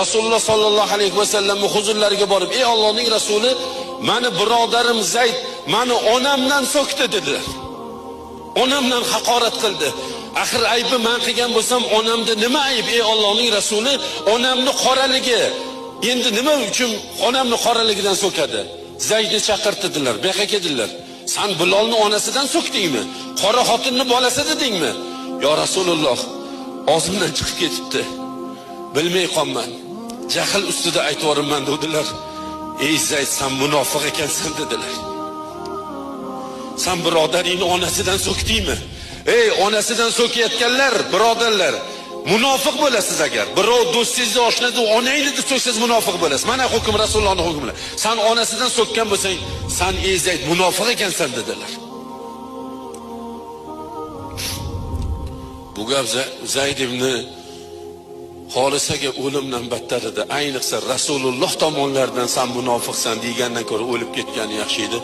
Rasululloh sollallohu alayhi vasallam huzurlariga borib, ey Allohning rasuli, meni birodarim Zayd meni onamdan so'kdi dedi. Onamdan haqorat qildi. Axir aybi men qilgan bo'lsam, onamda nima ayb, ey Allohning rasuli? Onamni qoraligi. Endi nima uchun onamni qoraligidan so'kadi? Zaydni chaqirtirdilar, bu yoqqa keldilar. Sen Bilolni onasidan so'kdingmi? Qora xotinni bolasi dedingmi? Yo Rasululloh, og'zimdan chiqib ketibdi. Bilmay qolman. Jahl ustida aytvorimman dedilar. Ey Zayd, sen munofiq ekansan dedilar. Sen birodaringni onasidan so'kdingmi? Ey, onasidan so'kayotganlar, birodarlar, munofiq bo'lasiz agar. Birov do'stingizni, oshnangizni, onangizni so'ksiz munofiq bo'lasiz. Mana hukm Rasulullohning hukmi. Sen onasidan so'kkan bo'lsang, sen ey Zayd munofiq ekansan dedilar. Bu gap Zayd ibn Holisaga o'limdan battar edi. Ayniqsa Rasululloh tomonidan sen munofiqsan degandan ko'ra o'lib ketgani yaxshi edi.